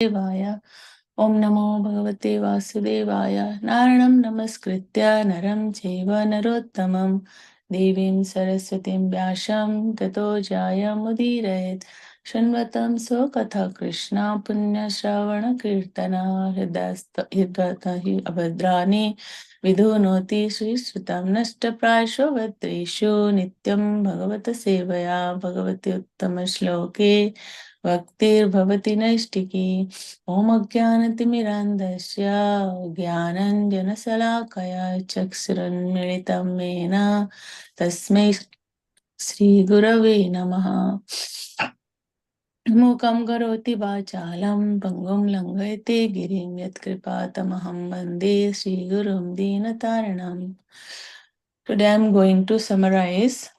Devaya. Om Namo Bhagavate Vasudevaya. Naranam Namaskritya Naram Chaiva Narottamam Devim Saraswatim Vyasam Tato Jayam Udirayet Shanvatam Sokatha Krishna Punya Shravana Kirtana Hridata Hi Abhadrani Vidhunoti Sri Sritam Nashta Prasho Vatreshu Nityam Bhagavata Sevaya Bhagavati Uttama Shloke भक्तिर्भवति नैष्टिकी ॐ अज्ञानतिमिरान्धस्य ज्ञानञ्जनशलाकया चक्षुरुन्मिलितं येन तस्मै श्रीगुरवे नमः। मूकं करोति वाचालं पङ्गुं लङ्घयते गिरिं यत्कृपातमहं वन्दे श्रीगुरुं दीनतारिणम्। Today I'm going to summarize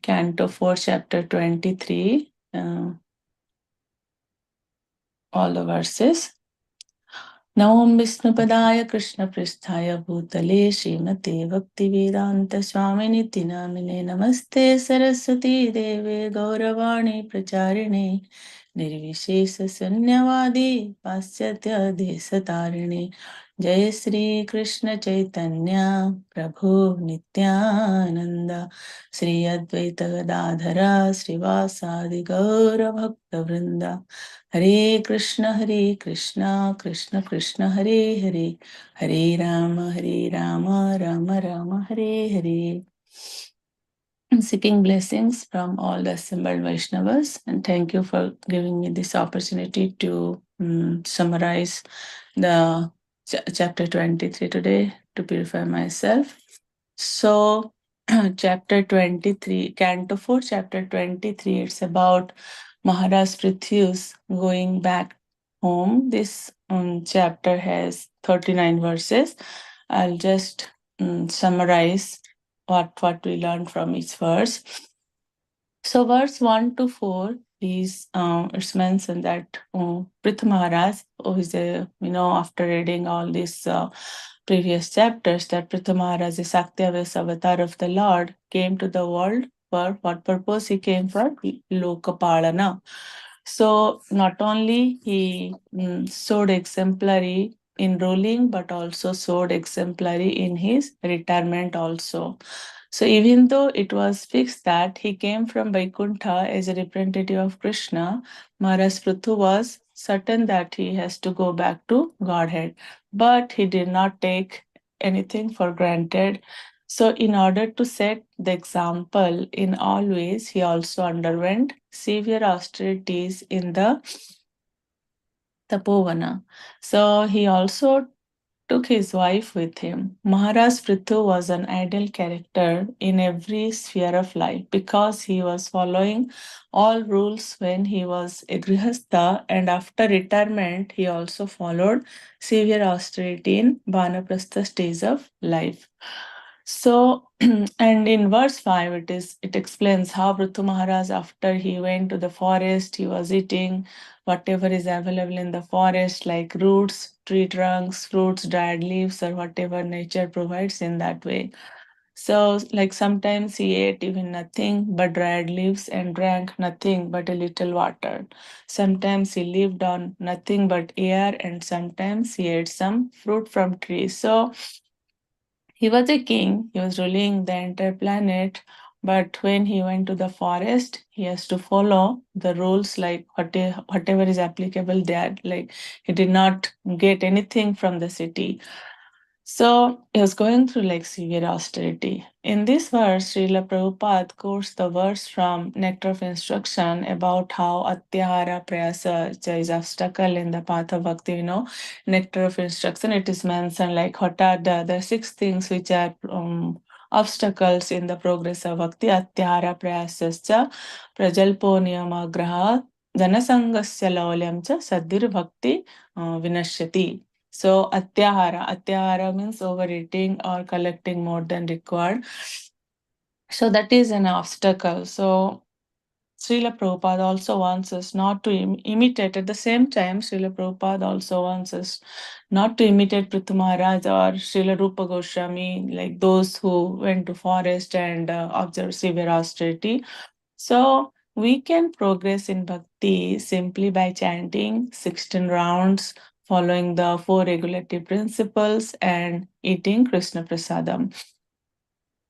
Canto 4, Chapter 23. All the verses. Namo Vishnupadaya Krishna Pristhaya Bhutale Srimate Bhaktivedanta Swaminiti Namine Namaste Saraswati Deve Gauravani Pracharine Nirvishesha Sanyavadi Pasyatya Desatarine Jai Sri Krishna Chaitanya Prabhu Nityananda Sri Advaita Gadadhara Srivasadi Gaura Bhakta Vrinda Hare Krishna, Krishna Krishna, Hare Hare, Hare Rama, Rama Rama, Hare Hare. I'm seeking blessings from all the assembled Vaishnavas, and thank you for giving me this opportunity to summarize the chapter 23 today to purify myself. So, chapter 23, Canto 4, chapter 23, it's about Maharaj Prithyus going back home. This chapter has 39 verses. I'll just summarize what we learned from each verse. So verse 1 to 4 is it's mentioned that Prith Maharaj, who is after reading all these previous chapters, that Prith Maharaj, the Saktyaves avatar of the Lord, came to the world for what purpose he came for? Lokapalana. So not only he showed exemplary in ruling, but also showed exemplary in his retirement also. So even though it was fixed that he came from Vaikuntha as a representative of Krishna, Maharaj Prithu was certain that he has to go back to Godhead. But he did not take anything for granted. So in order to set the example in all ways, he also underwent severe austerities in the Tapovana. So he also took his wife with him. Maharaj Prithu was an ideal character in every sphere of life because he was following all rules when he was a grihastha, and after retirement he also followed severe austerity in Vanaprastha stage of life. So, and in verse 5, it explains how Prithu Maharaj, after he went to the forest, he was eating whatever is available in the forest, like roots, tree trunks, fruits, dried leaves, or whatever nature provides in that way. So, like sometimes he ate even nothing but dried leaves and drank nothing but a little water. Sometimes he lived on nothing but air, and sometimes he ate some fruit from trees. So, he was a king, he was ruling the entire planet, but when he went to the forest, he has to follow the rules like whatever is applicable there. Like he did not get anything from the city. So he was going through like severe austerity. In this verse, Srila Prabhupada quotes the verse from Nectar of Instruction about how Atyahara Prayasa is obstacle in the path of bhakti. Nectar of Instruction, it is mentioned like what are the 6 things which are obstacles in the progress of bhakti. Atyahara Prayasascha Prajalpo Niyamagraha Janasangasya Laulyam cha Sadhir Bhakti Vinashyati. So atyahara means overeating or collecting more than required. So that is an obstacle. So Srila Prabhupada also wants us not to imitate. At the same time, Srila Prabhupada also wants us not to imitate Prithu Maharaj or Srila Rupa Goswami, like those who went to forest and observed severe austerity. So We can progress in bhakti simply by chanting 16 rounds, following the four regulative principles, and eating Krishna Prasadam.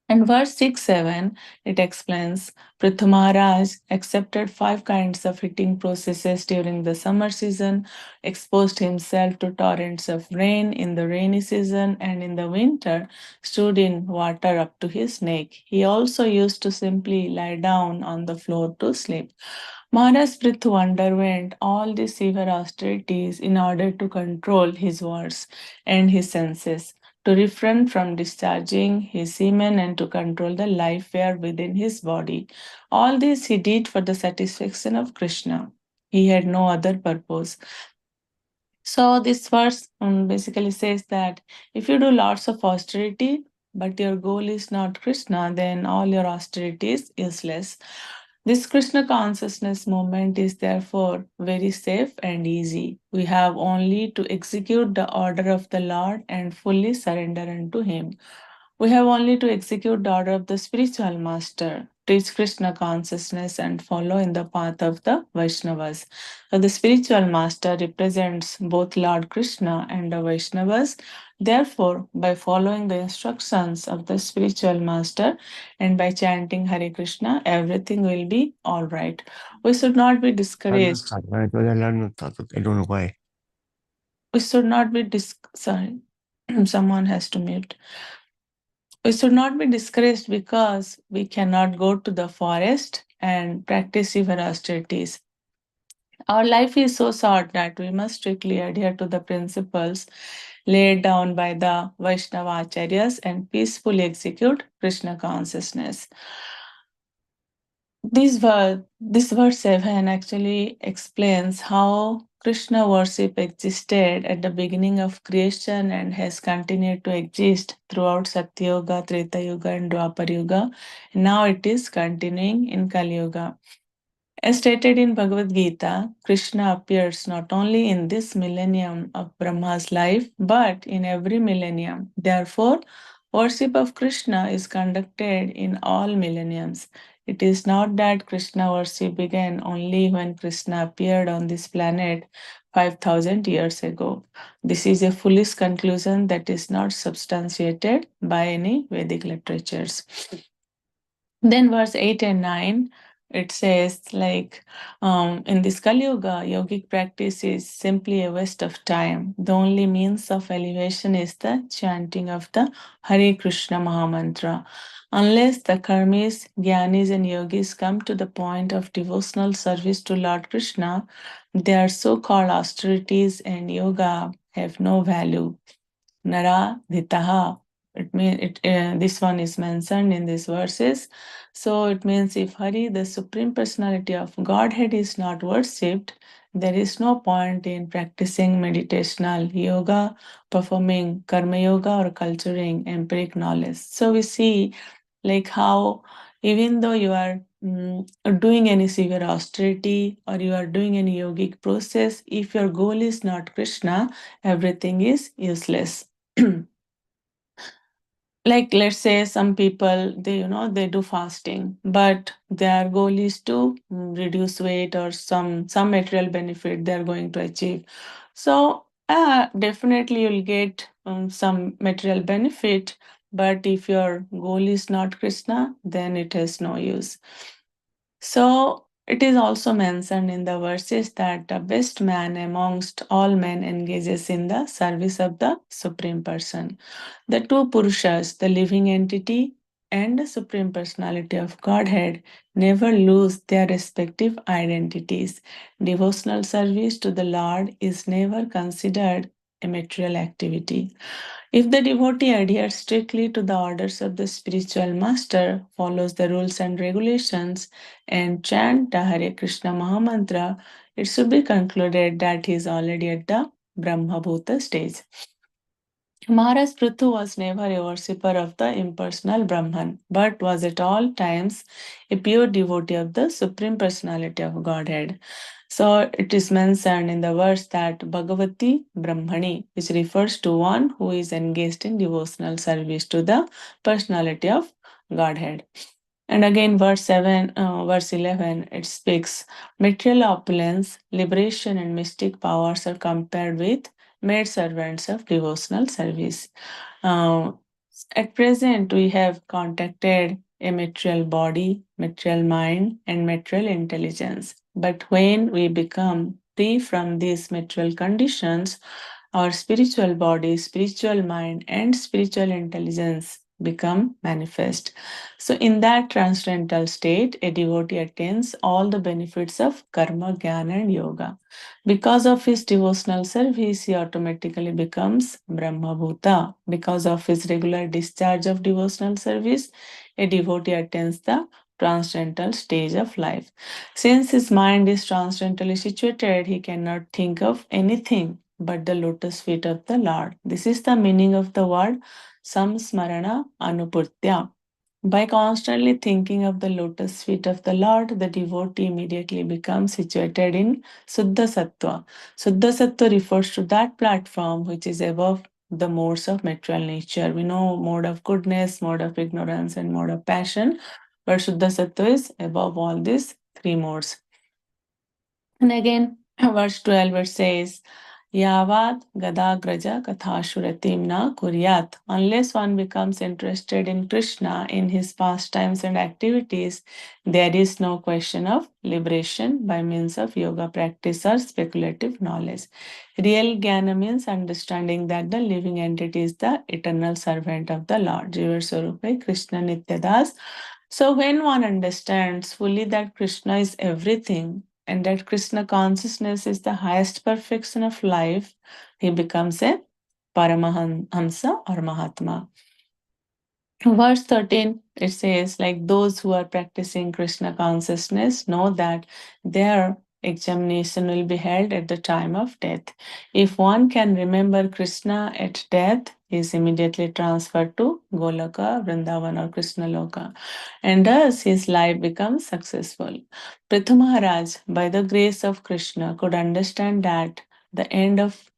And verse 6 7, it explains Prithu Maharaj accepted five kinds of heating processes during the summer season, exposed himself to torrents of rain in the rainy season, and in the winter stood in water up to his neck. He also used to simply lie down on the floor to sleep. Maharaj Prithu underwent all these severe austerities in order to control his words and his senses, to refrain from discharging his semen, and to control the life air within his body. All this he did for the satisfaction of Krishna. He had no other purpose. So this verse basically says that if you do lots of austerity, but your goal is not Krishna, then all your austerity is useless. This Krishna consciousness movement is therefore very safe and easy. We have only to execute the order of the Lord and fully surrender unto Him. We have only to execute the order of the spiritual master, teach Krishna consciousness, and follow in the path of the Vaishnavas. So the spiritual master represents both Lord Krishna and the Vaishnavas. Therefore, by following the instructions of the spiritual master and by chanting Hare Krishna, everything will be all right. We should not be discouraged. I don't know why. We should not be sorry. Someone has to mute. We should not be discouraged because we cannot go to the forest and practice severe austerities. Our life is so short that we must strictly adhere to the principles laid down by the Vaishnava Acharyas and peacefully execute Krishna consciousness. This verse 7 actually explains how Krishna worship existed at the beginning of creation and has continued to exist throughout Satyuga, Treta Yuga, and Dwapar Yuga. Now it is continuing in Kali Yuga. As stated in Bhagavad Gita, Krishna appears not only in this millennium of Brahma's life, but in every millennium. Therefore, worship of Krishna is conducted in all millenniums. It is not that Krishna worship began only when Krishna appeared on this planet 5,000 years ago. This is a foolish conclusion that is not substantiated by any Vedic literatures. Then verse 8 and 9, it says like in this Kali Yuga, yogic practice is simply a waste of time. The only means of elevation is the chanting of the Hare Krishna Mahamantra. Unless the karmis, jnanis and yogis come to the point of devotional service to Lord Krishna, their so-called austerities and yoga have no value. Nara Dhitaha. It means this one is mentioned in these verses. So it means if Hari, the Supreme Personality of Godhead, is not worshipped, there is no point in practicing meditational yoga, performing karma yoga, or culturing empiric knowledge. So we see like how even though you are doing any severe austerity or you are doing any yogic process, if your goal is not Krishna, everything is useless. Like let's say some people they do fasting but their goal is to reduce weight or some material benefit they are going to achieve. So definitely you'll get some material benefit, but if your goal is not Krishna, then it has no use. So it is also mentioned in the verses that the best man amongst all men engages in the service of the Supreme Person. The two Purushas, the living entity and the Supreme Personality of Godhead, never lose their respective identities. Devotional service to the Lord is never considered a material activity. If the devotee adheres strictly to the orders of the spiritual master, follows the rules and regulations, and chant the Hare Krishna Mahamantra, it should be concluded that he is already at the Brahmabhuta stage. Maharaj Prithu was never a worshipper of the impersonal Brahman, but was at all times a pure devotee of the Supreme Personality of Godhead. So it is mentioned in the verse that Bhagavati Brahmani, which refers to one who is engaged in devotional service to the personality of Godhead. And again, verse 11, it speaks material opulence, liberation, and mystic powers are compared with maid servants of devotional service. Uh, at present, we have contacted a material body, material mind, and material intelligence. But when we become free from these material conditions, our spiritual body, spiritual mind, and spiritual intelligence become manifest. So, in that transcendental state, a devotee attains all the benefits of karma, jnana, and yoga. Because of his devotional service, he automatically becomes Brahma Bhuta. Because of his regular discharge of devotional service, a devotee attains the transcendental stage of life. Since his mind is transcendentally situated, he cannot think of anything but the lotus feet of the Lord. This is the meaning of the word Samsmarana Anupurtya. By constantly thinking of the lotus feet of the Lord, the devotee immediately becomes situated in Suddha Sattva. Suddha Sattva refers to that platform which is above the modes of material nature. We know mode of goodness, mode of ignorance, and mode of passion, but Suddha Sattva is above all these three modes. And again, verse 12, it says, Yavad Gadagraja Kathashuratim na Kuryat. Unless one becomes interested in Krishna, in his pastimes and activities, there is no question of liberation by means of yoga practice or speculative knowledge. Real jnana means understanding that the living entity is the eternal servant of the Lord. Jiva Swarupa Krishna Nityadas. So when one understands fully that Krishna is everything, and that Krishna consciousness is the highest perfection of life, he becomes a Paramahamsa or Mahatma. Verse 13, it says, like those who are practicing Krishna consciousness know that their examination will be held at the time of death. If one can remember Krishna at death, he is immediately transferred to Goloka, Vrindavan, or Krishna Loka, and thus his life becomes successful. Prithu Maharaj, by the grace of Krishna, could understand that the end of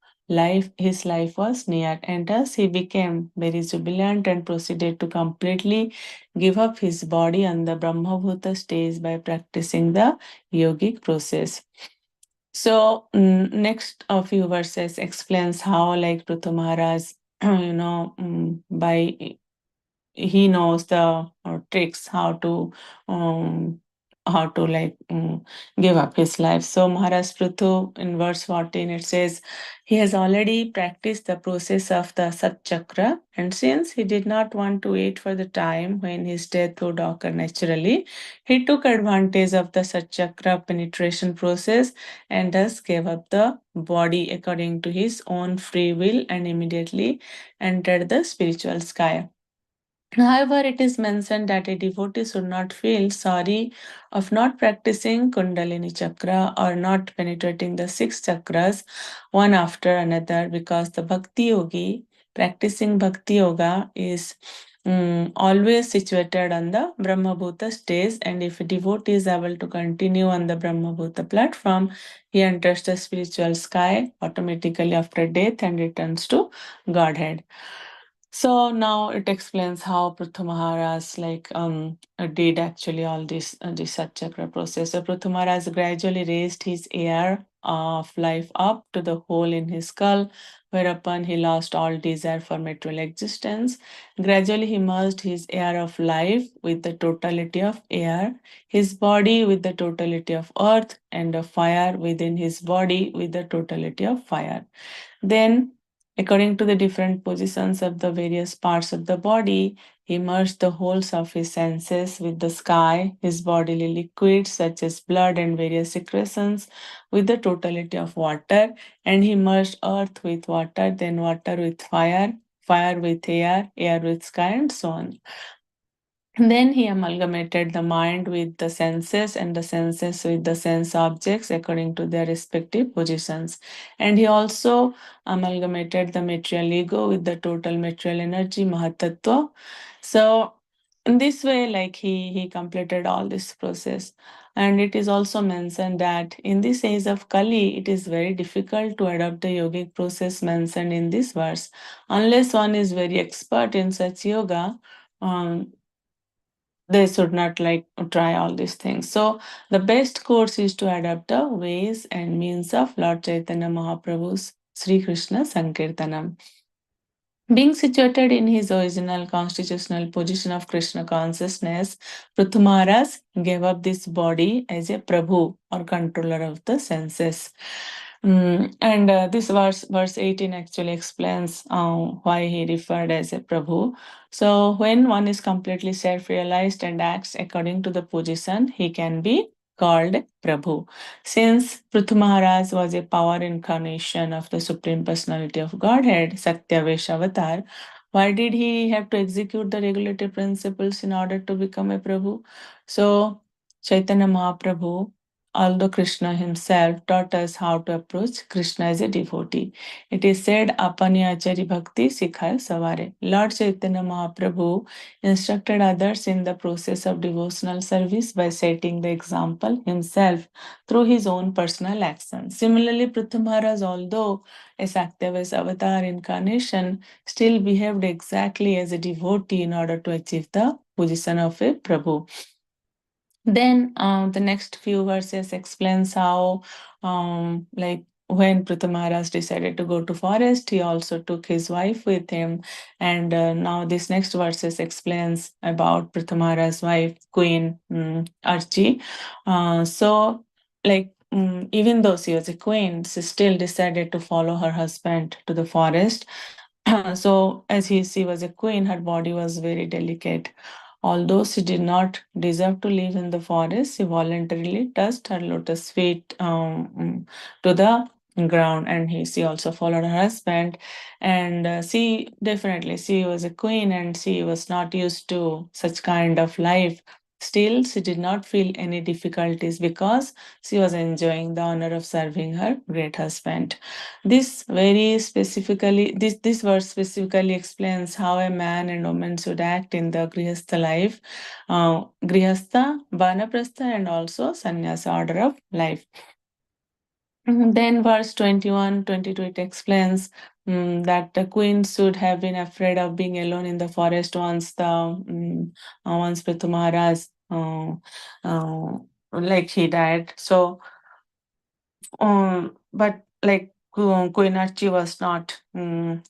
his life was near, and thus he became very jubilant and proceeded to completely give up his body on the Brahmabhuta stage by practicing the yogic process. So next a few verses explains how like Prithu Maharaj, by he knows the tricks how to like give up his life. So Maharaj Prithu in verse 14 it says he has already practiced the process of the Sat Chakra, and since he did not want to wait for the time when his death would occur naturally, he took advantage of the Sat Chakra penetration process and thus gave up the body according to his own free will and immediately entered the spiritual sky. However, it is mentioned that a devotee should not feel sorry of not practicing Kundalini Chakra or not penetrating the six chakras one after another, because the Bhakti Yogi practicing Bhakti Yoga is always situated on the Brahmabhuta stage, and if a devotee is able to continue on the Brahmabhuta platform, he enters the spiritual sky automatically after death and returns to Godhead. So now it explains how Prithu Maharaj did actually all this Sat Chakra process. So Prithu Maharaj gradually raised his air of life up to the hole in his skull, whereupon he lost all desire for material existence. Gradually he merged his air of life with the totality of air, his body with the totality of earth, and the fire within his body with the totality of fire. Then, according to the different positions of the various parts of the body, he merged the wholes of his senses with the sky, his bodily liquids such as blood and various secretions with the totality of water, and he merged earth with water, then water with fire, fire with air, air with sky, and so on. And then he amalgamated the mind with the senses and the senses with the sense objects according to their respective positions. And he also amalgamated the material ego with the total material energy, Mahatattva. So in this way, like he completed all this process. And it is also mentioned that in this age of Kali, it is very difficult to adopt the yogic process mentioned in this verse. Unless one is very expert in such yoga, um, they should not like try all these things. So the best course is to adopt the ways and means of Lord Chaitanya Mahaprabhu's Sri Krishna Sankirtanam. Being situated in his original constitutional position of Krishna consciousness, Prithu Maharaj gave up this body as a Prabhu or controller of the senses. And this verse 18 actually explains why he referred as a Prabhu. So, when one is completely self realized and acts according to the position, he can be called Prabhu. Since Prithu Maharaj was a power incarnation of the Supreme Personality of Godhead, Satyavesh Avatar, why did he have to execute the regulatory principles in order to become a Prabhu? So, Chaitanya Mahaprabhu, although Krishna himself taught us how to approach Krishna as a devotee. It is said, Apani Achari Bhakti Sikhar Savare. Lord Chaitanya Mahaprabhu instructed others in the process of devotional service by setting the example himself through his own personal actions. Similarly, Prithu Maharaj, although a Saktyavesh avatar incarnation, still behaved exactly as a devotee in order to achieve the position of a Prabhu. Then the next few verses explains how, like when Prithu Maharaj decided to go to forest, he also took his wife with him. And now this next verses explains about Prithu Maharaj's wife, Queen Archie. Even though she was a queen, she still decided to follow her husband to the forest. So, as she was a queen, her body was very delicate. Although she did not deserve to live in the forest, she voluntarily touched her lotus feet to the ground, and she also followed her husband. And she was a queen, and she was not used to such kind of life. Still, she did not feel any difficulties because she was enjoying the honor of serving her great husband. This verse specifically explains how a man and woman should act in the grihastha life, grihastha, vanaprastha, and also sannyasa order of life. Then verse 21, 22, it explains that the queen should have been afraid of being alone in the forest once Prithu Maharaj like he died. So but like Queen Archie was not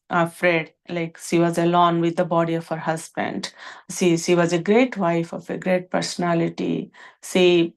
afraid. Like she was alone with the body of her husband. She was a great wife of a great personality. She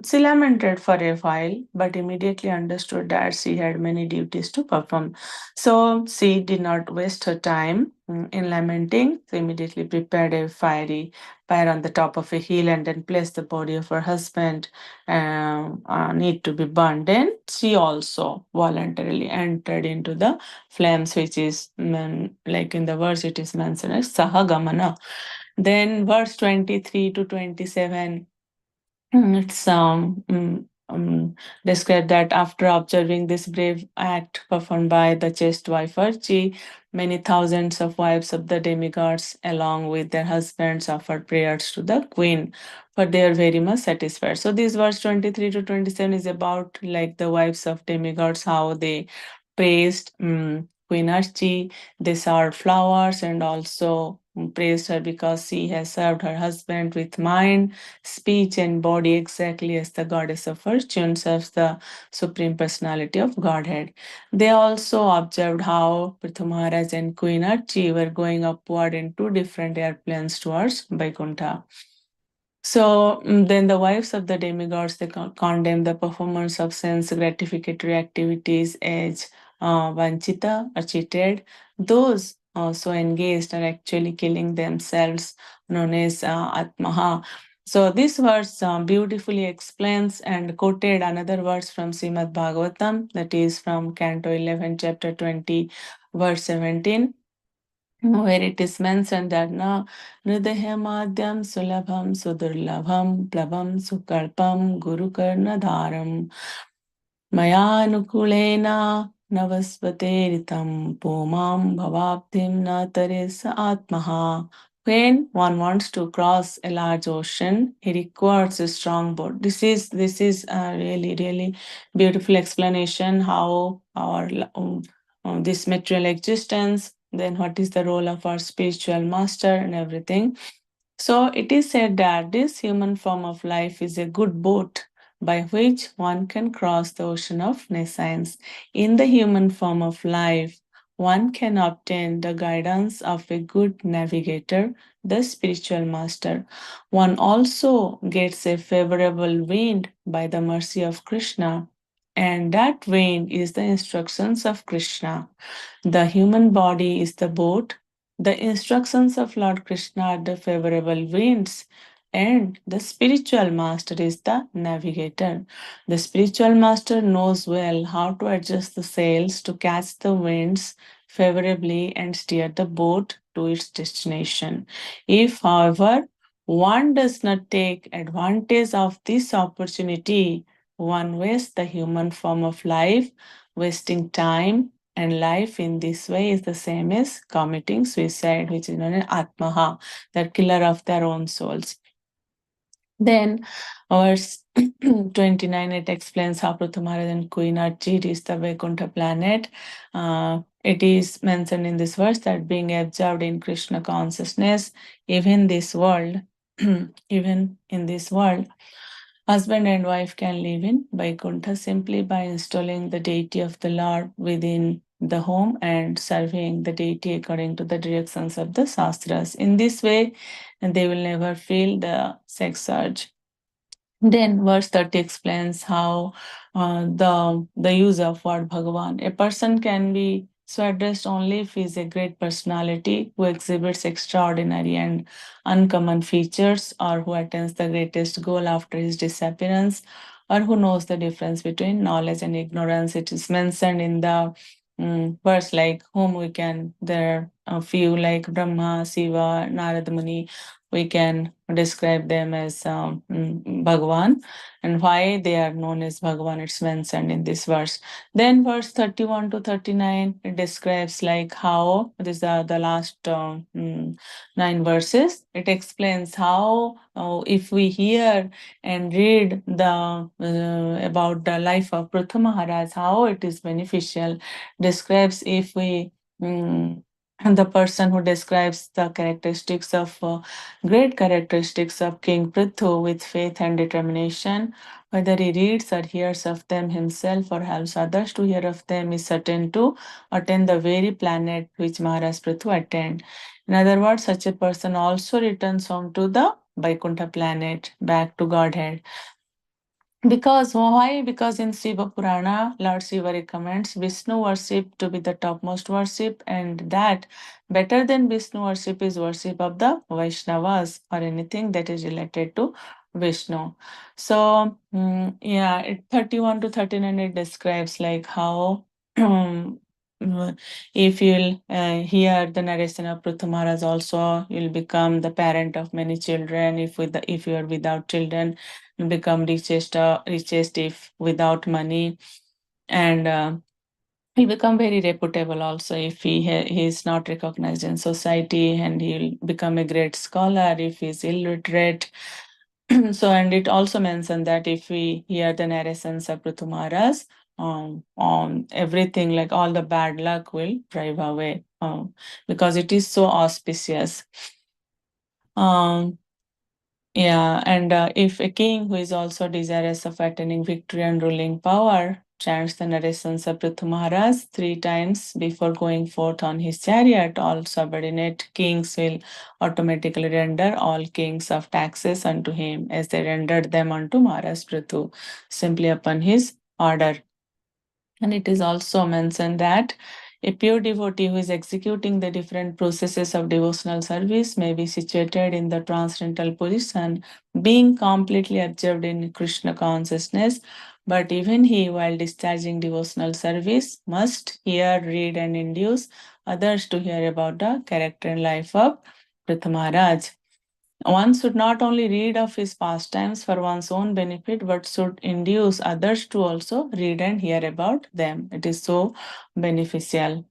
she lamented for a while, but immediately understood that she had many duties to perform. So she did not waste her time in lamenting. She immediately prepared a fiery pyre on the top of a hill and then placed the body of her husband need to be burned. Then she also voluntarily entered into the flames, which is like in the verse it is mentioned as Sahagamana. Then verse 23 to 27 it's described that after observing this brave act performed by the chaste wife Archie, many thousands of wives of the demigods, along with their husbands, offered prayers to the queen, for they are very much satisfied. So this verse 23 to 27 is about like the wives of demigods, how they praised Queen Archie. They served flowers and also praised her because she has served her husband with mind, speech, and body exactly as the goddess of fortune serves the Supreme Personality of Godhead. They also observed how Prithu Maharaj and Queen Archie were going upward in two different airplanes towards Vaikuntha. So then the wives of the demigods they condemn the performance of sense gratificatory activities as vanchita or cheated. Those also engaged are actually killing themselves, known as atmaha. So this verse beautifully explains and quoted another verse from Srimad Bhagavatam, that is from Canto 11, chapter 20, verse 17, where it is mentioned that na Nridahyamadhyam Sulabham Sudurlabham Plabam Sukalpam Guru Karnadharam Mayanukulena Navasvateritam Pomam Bhavabdhim Nataresa Atmaha. When one wants to cross a large ocean, he requires a strong boat. This is a really beautiful explanation how our this material existence, then what is the role of our spiritual master and everything. So it is said that this human form of life is a good boat by which one can cross the ocean of nescience. In the human form of life, one can obtain the guidance of a good navigator, the spiritual master. One also gets a favorable wind by the mercy of Krishna, and that wind is the instructions of Krishna. The human body is the boat. The instructions of Lord Krishna are the favorable winds, and the spiritual master is the navigator. The spiritual master knows well how to adjust the sails to catch the winds favorably and steer the boat to its destination. If, however, one does not take advantage of this opportunity, one wastes the human form of life, wasting time and life in this way is the same as committing suicide, which is known as Atmaha, the killer of their own souls. Then, verse 29, it explains how Pruthamaraj and Queen Archie reached the Vaikuntha planet. It is mentioned in this verse that being absorbed in Krishna consciousness, even this world, even in this world, husband and wife can live in Vaikuntha simply by installing the deity of the Lord within the home and serving the deity according to the directions of the Shastras. In this way, they will never feel the sex urge. Then verse 30 explains how the use of word Bhagavan. A person can be so addressed only if he is a great personality who exhibits extraordinary and uncommon features, or who attains the greatest goal after his disappearance, or who knows the difference between knowledge and ignorance. It is mentioned in the verse like whom we can, there are a few like Brahma, Shiva, Narad Muni, we can describe them as Bhagavan, and why they are known as Bhagavan, it's mentioned in this verse. Then verse 31 to 39, it describes like how, these are the last 9 verses, it explains how if we hear and read the about the life of Prithu Maharaj, how it is beneficial, describes if we and the person who describes the characteristics of great characteristics of King Prithu with faith and determination. Whether he reads or hears of them himself or helps others to hear of them, is certain to attain the very planet which Maharaj Prithu attained. In other words, such a person also returns home to the Vaikuntha planet, back to Godhead. Because why? Because in Shiva Purana, Lord Shiva recommends Vishnu worship to be the topmost worship, and that better than Vishnu worship is worship of the Vaishnavas or anything that is related to Vishnu. So, yeah, 31 to 39 it describes like how if you'll hear the narration of Prithu Maharaj also, you'll become the parent of many children. If you are without children, become richest if without money, and he'll become very reputable also if he is not recognized in society, and he'll become a great scholar if he's illiterate. So, and it also mentioned that if we hear the narrations of Prithu Maharaj, on everything, like all the bad luck will drive away, because it is so auspicious. um, Yeah, and if a king who is also desirous of attaining victory and ruling power chants the narrations of Prithu Maharaj 3 times before going forth on his chariot, all subordinate kings will automatically render all kings of taxes unto him, as they rendered them unto Maharaj Prithu, simply upon his order. And it is also mentioned that a pure devotee who is executing the different processes of devotional service may be situated in the transcendental position, being completely absorbed in Krishna consciousness. But even he, while discharging devotional service, must hear, read, and induce others to hear about the character and life of Prithu Maharaj. One should not only read of his pastimes for one's own benefit, but should induce others to also read and hear about them. It is so beneficial.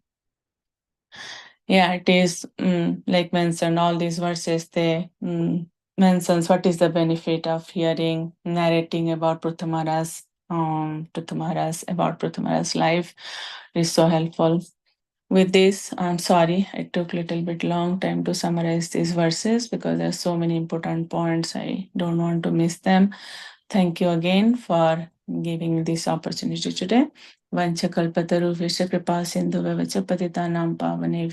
Yeah, it is like mentioned, all these verses, they mentions what is the benefit of hearing, narrating about Prithu Maharaj's about Prithu Maharaj's life. It is so helpful. With this, I'm sorry it took a little bit long time to summarize these verses because there are so many important points. I don't want to miss them. Thank you again for giving me this opportunity today. Vanchakalpataru Vishakripa Sindhu Patitanam Pavane